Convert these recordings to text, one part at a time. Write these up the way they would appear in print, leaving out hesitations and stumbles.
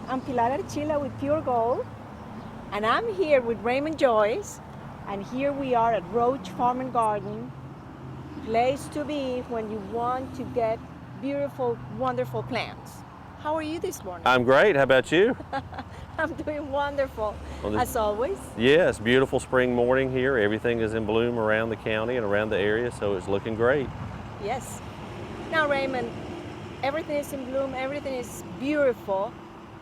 I'm Pilar Archila with Pure Gold, and I'm here with Raymond Joyce, and here we are at Roche Farm and Garden, place to be when you want to get beautiful, wonderful plants. How are you this morning? I'm great. How about you? I'm doing wonderful, as always. Yes, beautiful spring morning here. Everything is in bloom around the county and around the area, so it's looking great. Yes. Now, Raymond, everything is in bloom, everything is beautiful.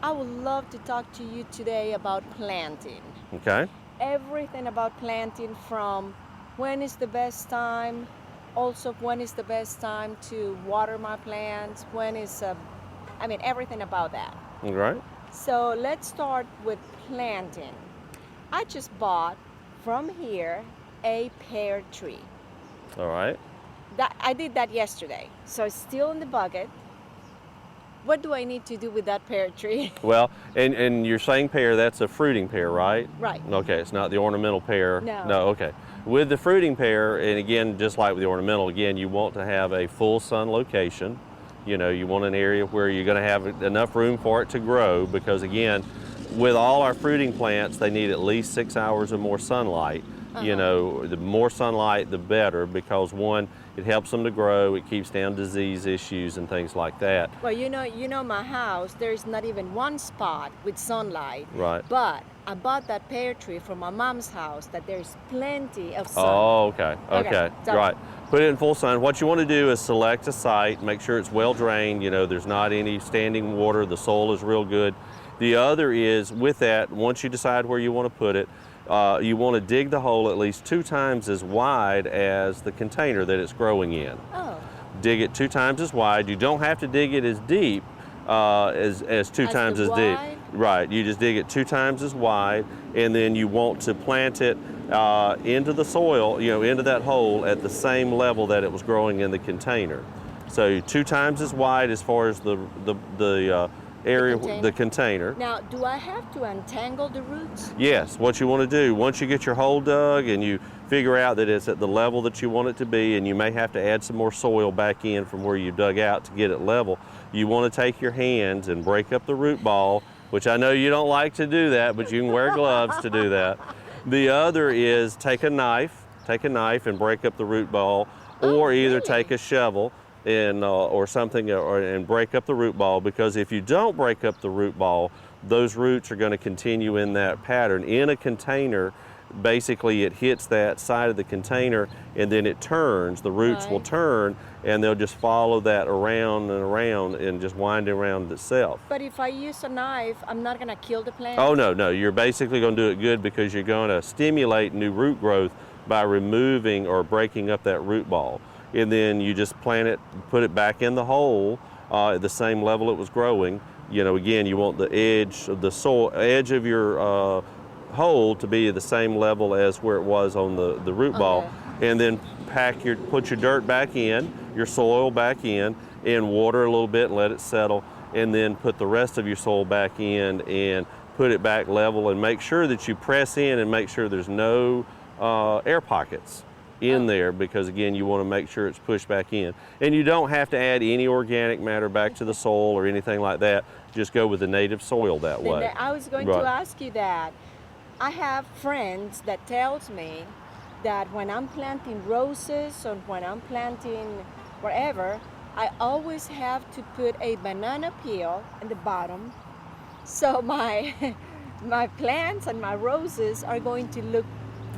I would love to talk to you today about planting. Okay. Everything about planting, from when is the best time, also when is the best time to water my plants, everything about that. All right. So let's start with planting. I just bought from here a pear tree. All right. I did that yesterday, so it's still in the bucket. What do I need to do with that pear tree? Well, and you're saying pear, that's a fruiting pear, right? Right. Okay, it's not the ornamental pear. No. No, okay. With the fruiting pear, and again, just like with the ornamental, again, you want to have a full sun location. You know, you want an area where you're going to have enough room for it to grow, because again, with all our fruiting plants, they need at least 6 hours or more sunlight. You know, the more sunlight, the better, because one, it helps them to grow, it keeps down disease issues and things like that. Well, you know my house, there's not even one spot with sunlight. Right. But I bought that pear tree from my mom's house that there's plenty of sun. Oh, okay. So, Right. Put it in full sun. What you want to do is select a site, make sure it's well drained, you know, there's not any standing water, the soil is real good. The other is, with that, once you decide where you want to put it, you want to dig the hole at least 2 times as wide as the container that it's growing in. Oh. Dig it 2 times as wide. You don't have to dig it as deep as 2 times as deep. Right. You just dig it 2 times as wide, and then you want to plant it into the soil, you know, into that hole at the same level that it was growing in the container. So 2 times as wide as far as the area, the container. Now, do I have to untangle the roots? Yes, what you want to do, once you get your hole dug and you figure out that it's at the level that you want it to be, and you may have to add some more soil back in from where you dug out to get it level, you want to take your hands and break up the root ball, which I know you don't like to do that, but you can wear gloves to do that. The other is take a knife and break up the root ball, or either take a shovel and or something, and break up the root ball, because if you don't break up the root ball, those roots are going to continue in that pattern. In a container, basically it hits that side of the container and then it turns, the roots will turn, and they'll just follow that around and around and just wind around itself. But if I use a knife, I'm not going to kill the plant? Oh, no, you're basically going to do it good, because you're going to stimulate new root growth by removing or breaking up that root ball. And then you just plant it, put it back in the hole at the same level it was growing. You know, again, you want the edge of the soil, edge of your hole to be the same level as where it was on the root ball. And then put your dirt back in, your soil back in, and water a little bit and let it settle. And then put the rest of your soil back in and put it back level, and make sure that you press in and make sure there's no air pockets in there, because again, you want to make sure it's pushed back in. And you don't have to add any organic matter back to the soil or anything like that. Just go with the native soil that way. I was going to ask you that. I have friends that tells me that when I'm planting roses or when I'm planting wherever, I always have to put a banana peel in the bottom, so my plants and my roses are going to look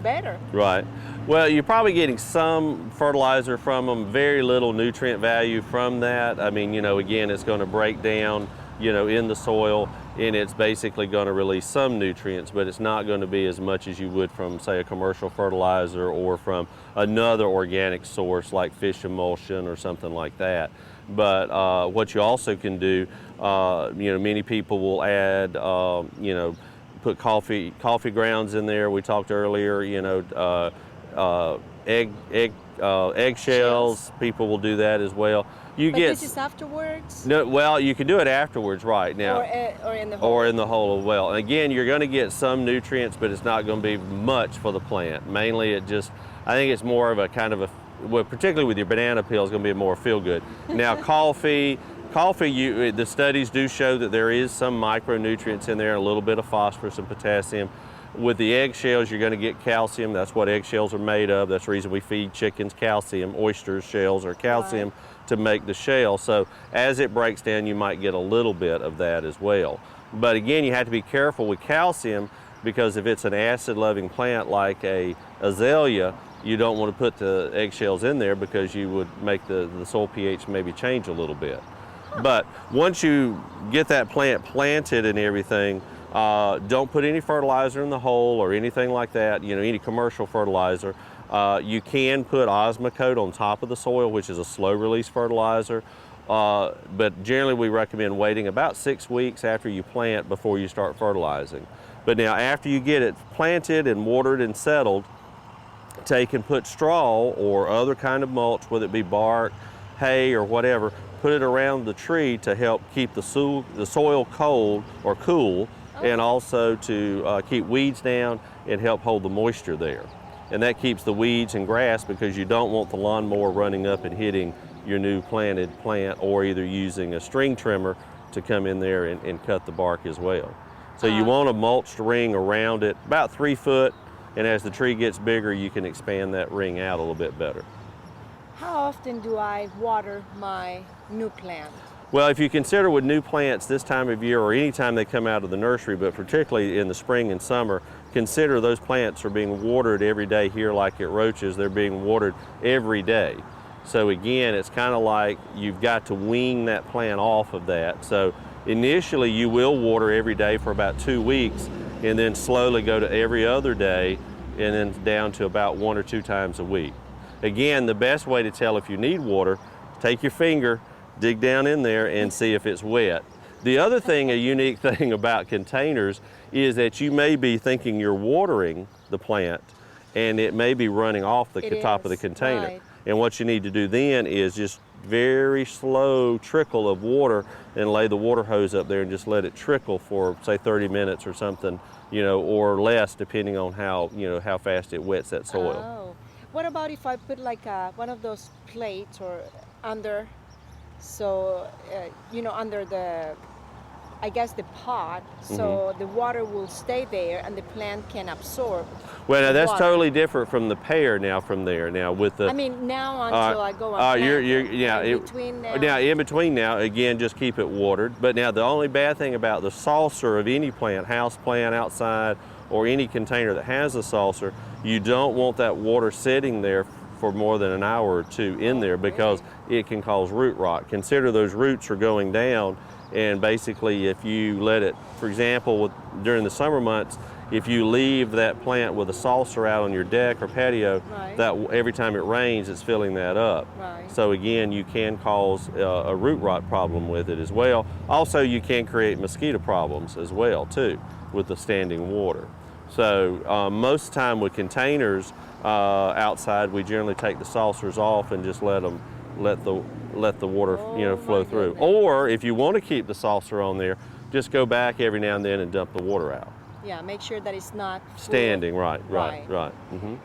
better. Right. Well, you're probably getting some fertilizer from them, very little nutrient value from that. I mean, you know, again, it's going to break down, you know, in the soil, and it's basically going to release some nutrients, but it's not going to be as much as you would from, say, a commercial fertilizer or from another organic source like fish emulsion or something like that. But what you also can do, you know, many people will add, you know, put coffee grounds in there. We talked earlier, you know, eggshells. People will do that as well. But this is afterwards? No, well, you can do it afterwards, right now. Or in the hole. Or in the hole as well. And again, you're going to get some nutrients, but it's not going to be much for the plant. Mainly, I think it's more of a kind of a, well, particularly with your banana peel, it's going to be more feel good. Now, coffee, Coffee, the studies do show that there is some micronutrients in there, a little bit of phosphorus and potassium. With the eggshells, you're going to get calcium. That's what eggshells are made of. That's the reason we feed chickens calcium. Oysters, shells are calcium to make the shell. So as it breaks down, you might get a little bit of that as well. But again, you have to be careful with calcium, because if it's an acid-loving plant like a azalea, you don't want to put the eggshells in there, because you would make the soil pH maybe change a little bit. But once you get that plant planted and everything, don't put any fertilizer in the hole or anything like that, any commercial fertilizer. You can put Osmocote on top of the soil, which is a slow-release fertilizer. But generally we recommend waiting about 6 weeks after you plant before you start fertilizing. But now after you get it planted and watered and settled, take and put straw or other kind of mulch, whether it be bark, hay, or whatever, put it around the tree to help keep the soil cold or cool, and also to keep weeds down and help hold the moisture there. And that keeps the weeds and grass, because you don't want the lawnmower running up and hitting your new planted plant, or either using a string trimmer to come in there and cut the bark as well. So you want a mulched ring around it, about 3 foot, and as the tree gets bigger, you can expand that ring out a little bit better. How often do I water my new plant? Well, if you consider with new plants this time of year, or any time they come out of the nursery, but particularly in the spring and summer, consider those plants are being watered every day here, like at Roche's. They're being watered every day. So again, it's kind of like you've got to wean that plant off of that. So initially you will water every day for about 2 weeks, and then slowly go to every other day, and then down to about 1 or 2 times a week. Again, the best way to tell if you need water, take your finger, dig down in there and see if it's wet. The other thing, a unique thing about containers, is that you may be thinking you're watering the plant, and it may be running off the top of the container. Right. And what you need to do then is just very slow trickle of water, and lay the water hose up there and just let it trickle for, say, 30 minutes or something, or less, depending on how, how fast it wets that soil. Oh. What about if I put like one of those plates or under, so, under the, I guess the pot, so the water will stay there and the plant can absorb. Well, now that's water. totally different from the pear now from there. Now with the... I mean, now until I go and plant in between now. Now, in between now, again, just keep it watered. But now the only bad thing about the saucer of any plant, house plant, outside, or any container that has a saucer, you don't want that water sitting there for more than an hour or 2 in there, because it can cause root rot. Consider those roots are going down, and basically if you let it, for example, during the summer months, if you leave that plant with a saucer out on your deck or patio, that every time it rains, it's filling that up. Right. So again, you can cause a root rot problem with it as well. Also, you can create mosquito problems as well too with the standing water. So most of the time with containers outside, we generally take the saucers off and just let the water flow through. Or if you want to keep the saucer on there, just go back every now and then and dump the water out. Yeah, make sure that it's not standing. Right. Mm-hmm.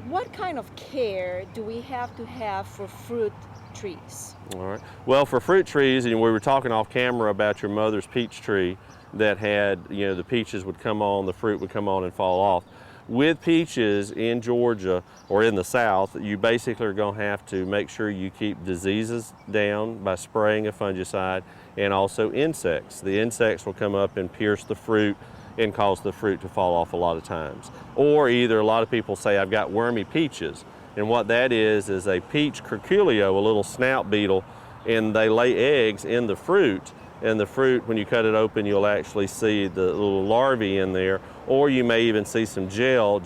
What kind of care do we have to have for fruit trees? All right. Well, for fruit trees, and we were talking off camera about your mother's peach tree that had, the peaches would come on, the fruit would come on and fall off. With peaches in Georgia or in the South, you basically are going to have to make sure you keep diseases down by spraying a fungicide, and also insects. The insects will come up and pierce the fruit and cause the fruit to fall off a lot of times. Or either a lot of people say, I've got wormy peaches. And what that is a peach curculio, a little snout beetle, and they lay eggs in the fruit. And the fruit, when you cut it open, you'll actually see the little larvae in there, or you may even see some gelatin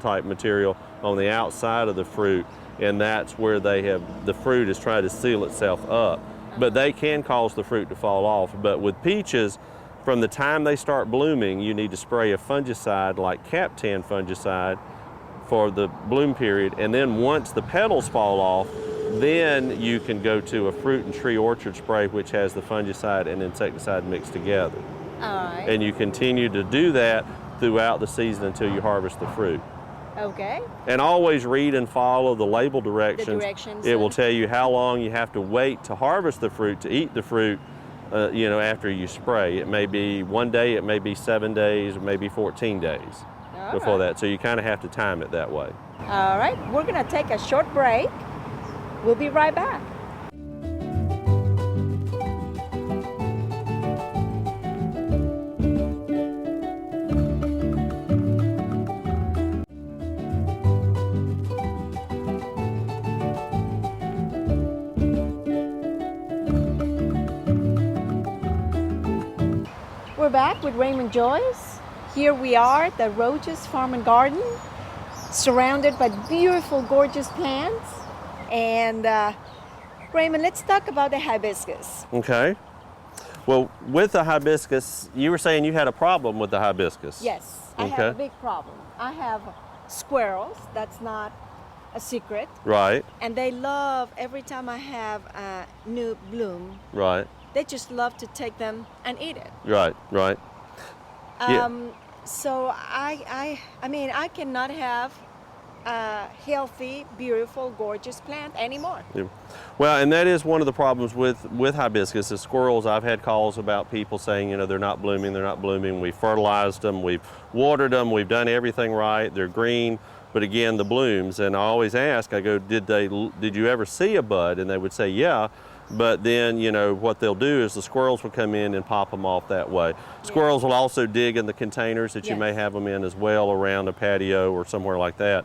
type material on the outside of the fruit, and that's where the fruit is trying to seal itself up. But they can cause the fruit to fall off. But with peaches, from the time they start blooming, you need to spray a fungicide like Captan fungicide for the bloom period, and then once the petals fall off, then you can go to a fruit and tree orchard spray, which has the fungicide and insecticide mixed together. All right. And you continue to do that throughout the season until you harvest the fruit. Okay. And always read and follow the label directions. The directions. It will tell you how long you have to wait to harvest the fruit, to eat the fruit, you know, after you spray. It may be 1 day, it may be 7 days, it may be 14 days before that. So you kind of have to time it that way. All right, we're gonna take a short break. We'll be right back. We're back with Raymond Joyce. Here we are at the Roche's Farm and Garden, surrounded by beautiful, gorgeous plants. And Raymond, let's talk about the hibiscus. Okay. Well, with the hibiscus, you were saying you had a problem with the hibiscus. Yes, I Okay. have a big problem. I have squirrels, that's not a secret. Right, And they love, every time I have a new bloom, right, they just love to take them and eat it. right, right. Yeah. So I mean, I cannot have a healthy, beautiful, gorgeous plant anymore. Yeah. Well, and that is one of the problems with hibiscus, is squirrels. I've had calls about people saying, you know, they're not blooming, they're not blooming. We fertilized them, we've watered them, we've done everything right, they're green, but again, the blooms. And I always ask, I go, did you ever see a bud? And they would say, yeah. But then, you know, what they'll do is the squirrels will come in and pop them off that way. Squirrels will also dig in the containers that you may have them in as well, around a patio or somewhere like that.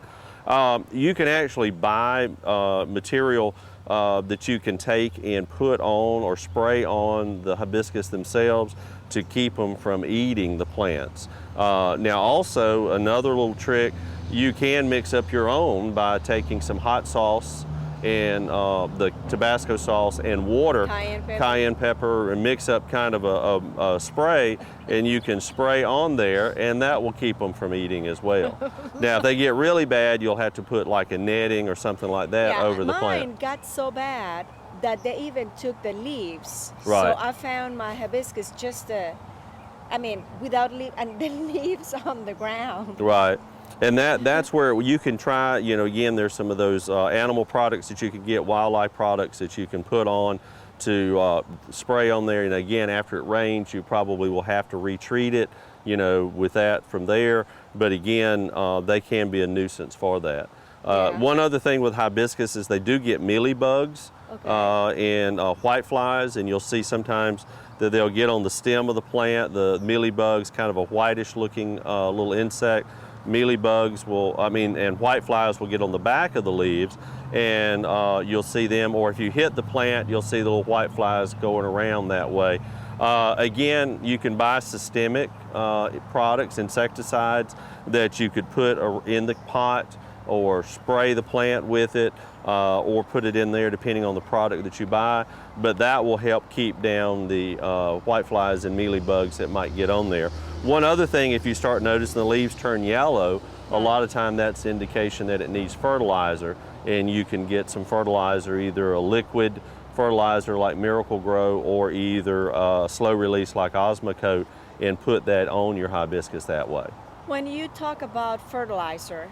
You can actually buy material that you can take and put on or spray on the hibiscus themselves to keep them from eating the plants. Now also, another little trick, you can mix up your own by taking some hot sauce and the Tabasco sauce and water, cayenne pepper, and mix up kind of a spray, and you can spray on there, and that will keep them from eating as well. Now, if they get really bad, you'll have to put like a netting or something like that over the plant. Mine got so bad that they even took the leaves. Right. So I found my hibiscus just, I mean, without leaves, and the leaves on the ground. Right. And that's where you can try, you know, again, there's some of those animal products that you can get, wildlife products that you can put on to spray on there. And again, after it rains, you probably will have to retreat it, you know, with that from there. But again, they can be a nuisance for that. One other thing with hibiscus is they do get mealybugs and whiteflies, and you'll see sometimes that they'll get on the stem of the plant. The mealybugs, kind of a whitish looking little insect. Mealybugs and whiteflies will get on the back of the leaves, and you'll see them, or if you hit the plant, you'll see the little whiteflies going around that way. Again, you can buy systemic products, insecticides that you could put in the pot or spray the plant with it, or put it in there depending on the product that you buy, but that will help keep down the whiteflies and mealybugs that might get on there. One other thing, if you start noticing the leaves turn yellow, a lot of time that's indication that it needs fertilizer, and you can get some fertilizer, either a liquid fertilizer like Miracle Grow, or either a slow release like Osmocote, and put that on your hibiscus that way. When you talk about fertilizer,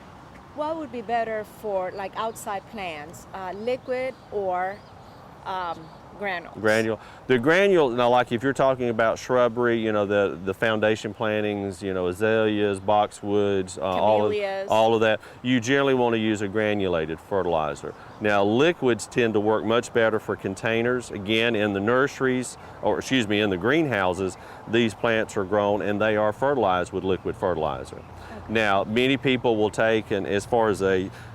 what would be better for like outside plants, liquid or granules? Granule. The granule, now like if you're talking about shrubbery, you know, the foundation plantings, you know, azaleas, boxwoods, all of that, you generally want to use a granulated fertilizer. Now liquids tend to work much better for containers. Again, in the nurseries, or excuse me, in the greenhouses, these plants are grown and they are fertilized with liquid fertilizer. Now, many people will take, and as far as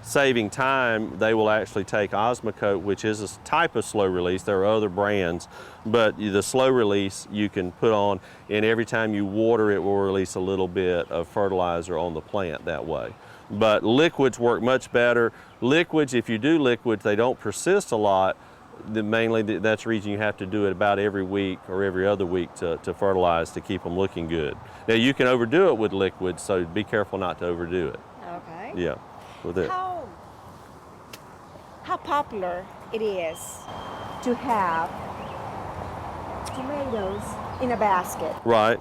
saving time, they will actually take Osmocote, which is a type of slow release. There are other brands, but the slow release you can put on, and every time you water it will release a little bit of fertilizer on the plant that way. But liquids work much better. Liquids, if you do liquids, they don't persist a lot. Mainly that's the reason you have to do it about every week or every other week to fertilize to keep them looking good. Now you can overdo it with liquids, so be careful not to overdo it. Okay. Yeah, with it. How popular it is to have tomatoes in a basket? Right.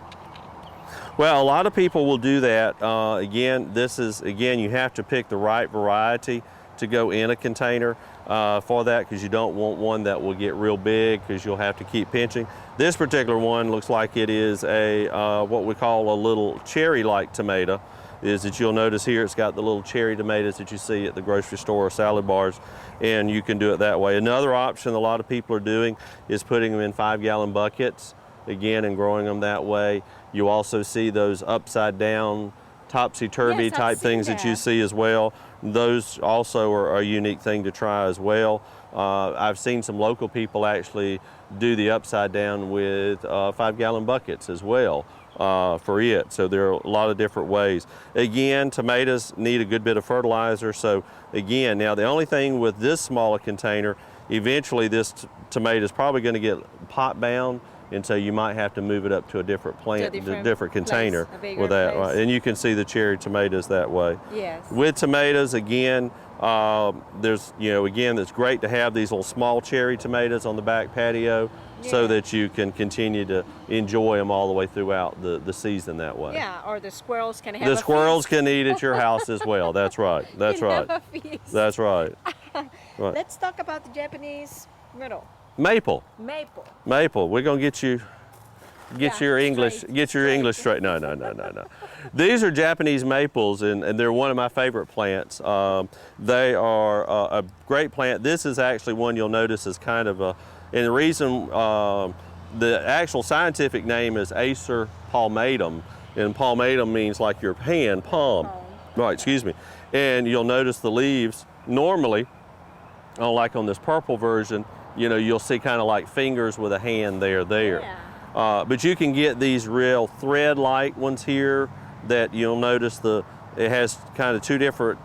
Well, a lot of people will do that. Again, you have to pick the right variety to go in a container for that, because you don't want one that will get real big, because you'll have to keep pinching. This particular one looks like it is a what we call a little cherry-like tomato. Is that you'll notice here it's got the little cherry tomatoes that you see at the grocery store or salad bars, and you can do it that way. Another option a lot of people are doing is putting them in 5-gallon buckets, again, and growing them that way. You also see those upside down, topsy-turvy Yes, I've type seen things that you see as well. Those also are a unique thing to try as well. I've seen some local people actually do the upside down with 5-gallon buckets as well. For it. So there are a lot of different ways. Again, tomatoes need a good bit of fertilizer. So again, now the only thing with this smaller container, eventually this tomato is probably going to get pot bound, and so you might have to move it up to a different plant, a different container with that. Right? And you can see the cherry tomatoes that way. Yes. With tomatoes, again, again, it's great to have these little small cherry tomatoes on the back patio, so that you can continue to enjoy them all the way throughout the season that way. Yeah, or the squirrels can have The a squirrels feast. can eat at your house as well. That's right. That's Can right. have a feast. That's right. Right. Let's talk about the Japanese myrtle. Maple. Maple. Maple. We're gonna get your English straight. No. These are Japanese maples, and they're one of my favorite plants. They are a great plant. This is actually one you'll notice is kind of a, and the reason, the actual scientific name is Acer Palmatum, and palmatum means like your hand, palm. Right, excuse me. And you'll notice the leaves, normally, like on this purple version, you'll see kind of like fingers with a hand there. Yeah. But you can get these real thread-like ones here that you'll notice it has kind of two different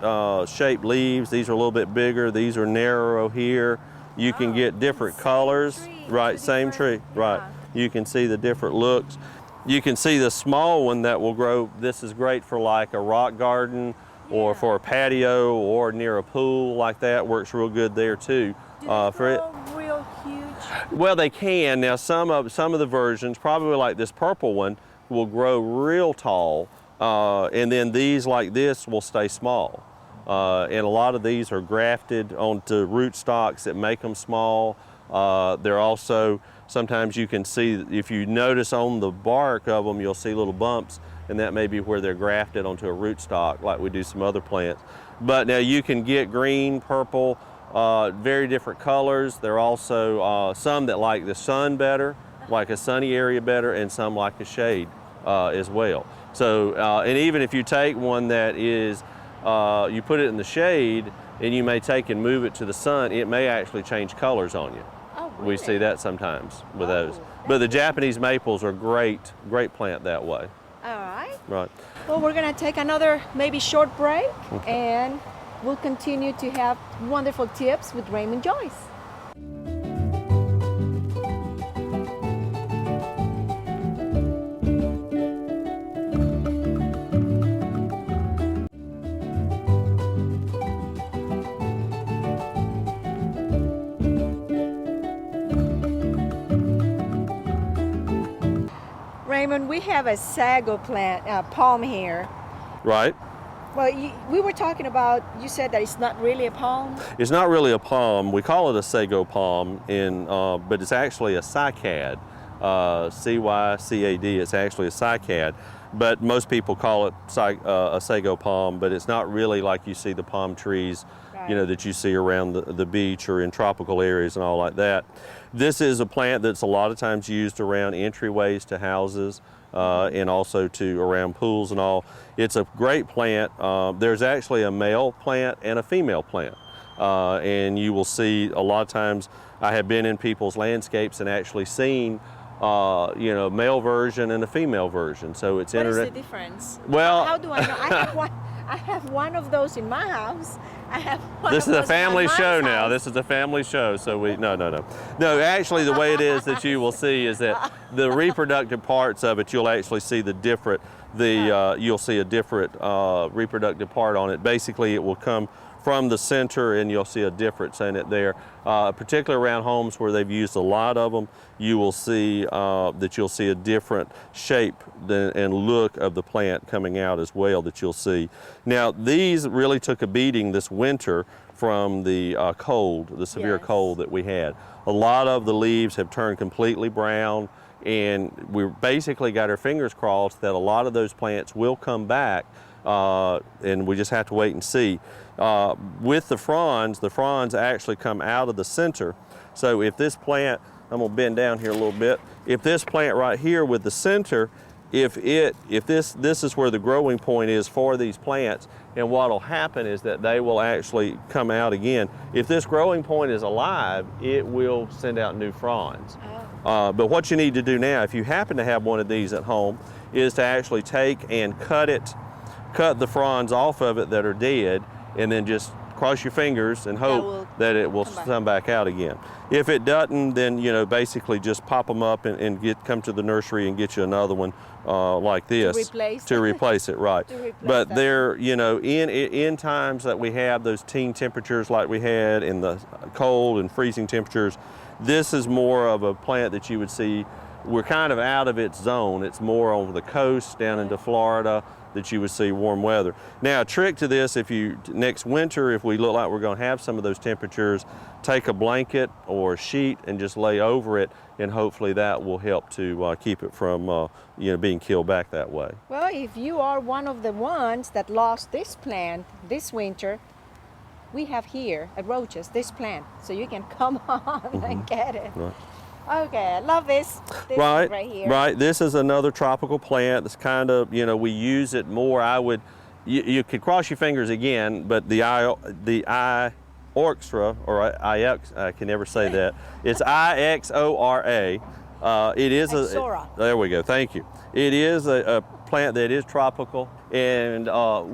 shaped leaves. These are a little bit bigger. These are narrow here. You can get different colors. Right, same tree. Right. You can see the different looks. You can see the small one that will grow. This is great for like a rock garden or for a patio or near a pool like that. Works real good there too. Do they grow real huge? Well, they can. Now some of the versions, probably like this purple one, will grow real tall, and then these like this will stay small. And a lot of these are grafted onto root stocks that make them small. They're also, sometimes you can see, if you notice on the bark of them, you'll see little bumps, and that may be where they're grafted onto a root stock like we do some other plants. But now you can get green, purple, very different colors. There are also some that like the sun better, like a sunny area better, and some like a shade as well. So, and even if you take one that is, you put it in the shade, and you may take and move it to the sun, it may actually change colors on you. Oh, really? We see that sometimes with those. But the Japanese maples are great plant that way. All right. Right. Well, we're going to take another maybe short break, and we'll continue to have wonderful tips with Raymond Joyce. Raymond, we have a sago plant, palm here. Right. Well, we were talking about, you said that it's not really a palm? It's not really a palm. We call it a sago palm, but it's actually a cycad, C-Y-C-A-D. It's actually a cycad, but most people call it a sago palm, but it's not really like you see the palm trees, Right. that you see around the beach or in tropical areas and all like that. This is a plant that's a lot of times used around entryways to houses, and also around pools and all. It's a great plant. There's actually a male plant and a female plant. And you will see a lot of times, I have been in people's landscapes and actually seen, male version and a female version. So it's What is the difference? Well, how do I know? I have one of those in my house. I have one This of is a those family in my show mom's now. house. This is a family show. So no. Actually, the way it is that you will see is that the reproductive parts of it, you'll actually see you'll see a different reproductive part on it. Basically, it will come from the center, and you'll see a difference in it there. Particularly around homes where they've used a lot of them, you will see that you'll see a different shape and look of the plant coming out as well that you'll see. Now, these really took a beating this winter from the cold, the severe Yes. cold that we had. A lot of the leaves have turned completely brown, and we basically got our fingers crossed that a lot of those plants will come back, and we just have to wait and see. With the fronds actually come out of the center. So if this plant, I'm gonna bend down here a little bit, if this plant right here with the center, if this is where the growing point is for these plants, and what'll happen is that they will actually come out again. If this growing point is alive, it will send out new fronds. But what you need to do now, if you happen to have one of these at home, is to actually take and cut the fronds off of it that are dead, and then just cross your fingers and hope that it will come back out again. If it doesn't, then basically just pop them up and come to the nursery and get you another one like this to replace it, right? But they're in times that we have those teen temperatures like we had in the cold and freezing temperatures, this is more of a plant that you would see. We're kind of out of its zone. It's more over the coast down into Florida that you would see warm weather. Now, a trick to this, next winter, if we look like we're going to have some of those temperatures, take a blanket or a sheet and just lay over it, and hopefully that will help to keep it from being killed back that way. Well, if you are one of the ones that lost this plant this winter, we have here at Roche's this plant, so you can come on and get it. Right. Okay, I love this right here. Right, this is another tropical plant that's kind of, we use it more. You could cross your fingers again, but the Ixora, or IX, I can never say that. It's Ixora. It is there we go, thank you. It is a plant that is tropical, and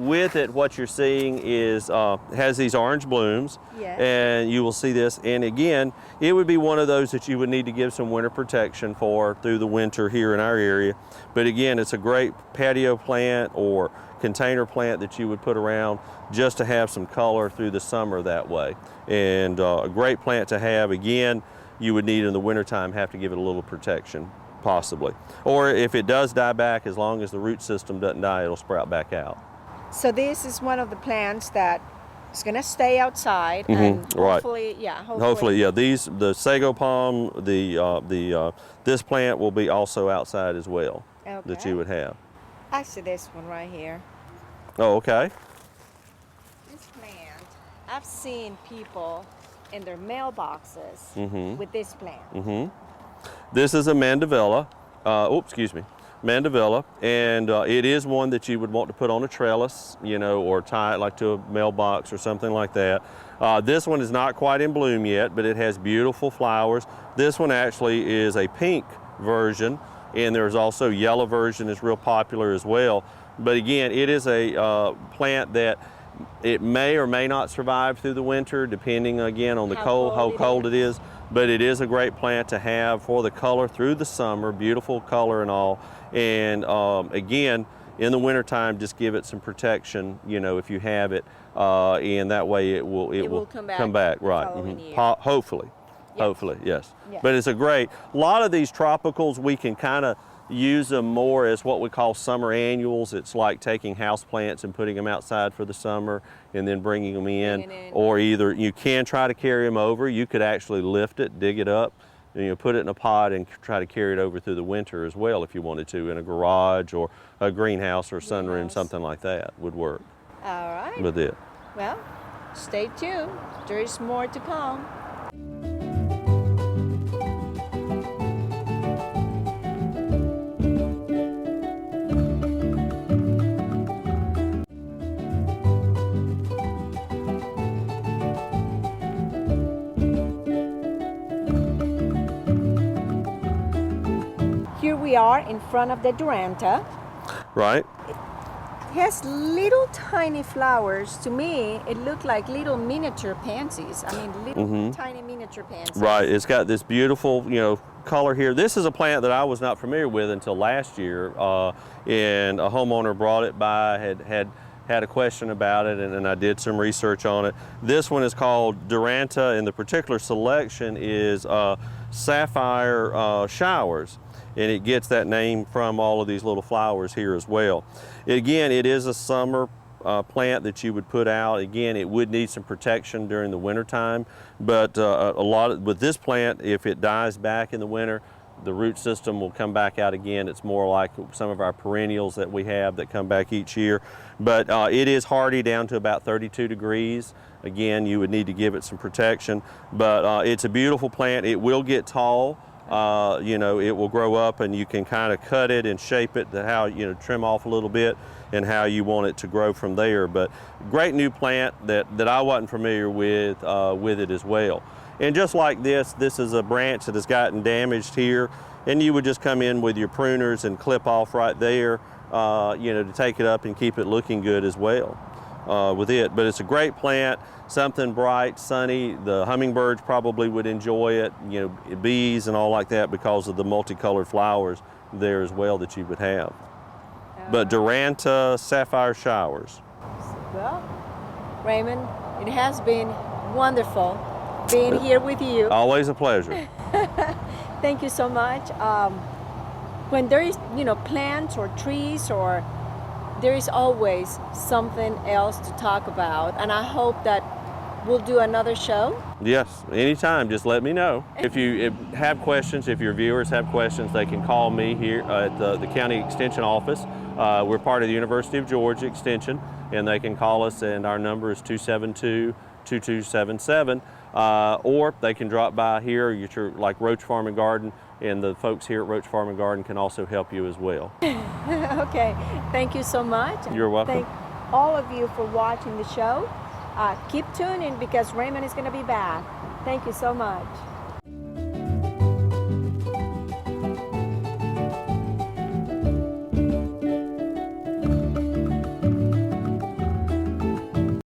with it, what you're seeing is has these orange blooms, and you will see this. And again, it would be one of those that you would need to give some winter protection for through the winter here in our area. But again, it's a great patio plant or container plant that you would put around just to have some color through the summer that way. And a great plant to have. Again, you would need in the wintertime, have to give it a little protection, possibly. Or if it does die back, as long as the root system doesn't die, it'll sprout back out. So this is one of the plants that is going to stay outside, and hopefully, the sago palm, this plant will be also outside as well, that you would have. I see this one right here. Oh, okay. This plant, I've seen people in their mailboxes with this plant. This is a mandevilla, mandevilla, and it is one that you would want to put on a trellis, or tie it like to a mailbox or something like that. This one is not quite in bloom yet, but it has beautiful flowers. This one actually is a pink version, and there's also yellow version is real popular as well. But again, it is a plant that it may or may not survive through the winter, depending again on the how cold it is. But it is a great plant to have for the color through the summer, beautiful color and all. And again, in the wintertime, just give it some protection, if you have it, and that way it will come back right. Hopefully. Yes. Hopefully, yes. But it's a lot of these tropicals, we can kind of use them more as what we call summer annuals. It's like taking house plants and putting them outside for the summer and then bringing them in. Or either you can try to carry them over. You could actually lift it, dig it up, and put it in a pot and try to carry it over through the winter as well if you wanted to, in a garage or a greenhouse or sunroom, something like that would work. All right. With it. Well, stay tuned. There is more to come. Here we are in front of the Duranta. Right. It has little tiny flowers. To me, it looked like little miniature pansies. I mean, little tiny miniature pansies. Right. It's got this beautiful, color here. This is a plant that I was not familiar with until last year, and a homeowner brought it by, had had a question about it, and I did some research on it. This one is called Duranta, and the particular selection is sapphire showers, and it gets that name from all of these little flowers here as well. Again, it is a summer plant that you would put out. Again, it would need some protection during the winter time, but with this plant, if it dies back in the winter, the root system will come back out again. It's more like some of our perennials that we have that come back each year. But it is hardy down to about 32 degrees. Again, you would need to give it some protection, but it's a beautiful plant. It will get tall. You know, it will grow up, and you can kind of cut it and shape it to how, you know, trim off a little bit and how you want it to grow from there. But great new plant that I wasn't familiar with it as well. And just like this is a branch that has gotten damaged here, and you would just come in with your pruners and clip off right there, you know, to take it up and keep it looking good as well with it. But it's a great plant, something bright, sunny. The hummingbirds probably would enjoy it, you know, bees and all like that, because of the multicolored flowers there as well that you would have. But Duranta sapphire showers. Well, Raymond, it has been wonderful being here with you. Always a pleasure. Thank you so much. When there is, you know, plants or trees, or there is always something else to talk about, and I hope that we'll do another show. Yes, anytime, just let me know. If you have questions, if your viewers have questions, they can call me here at the County Extension Office. We're part of the University of Georgia Extension, and they can call us, and our number is 272-2277. Or they can drop by here, like Roche Farm and Garden, and the folks here at Roche Farm and Garden can also help you as well. Okay, thank you so much. You're welcome. Thank all of you for watching the show. Keep tuning, because Raymond is going to be back. Thank you so much.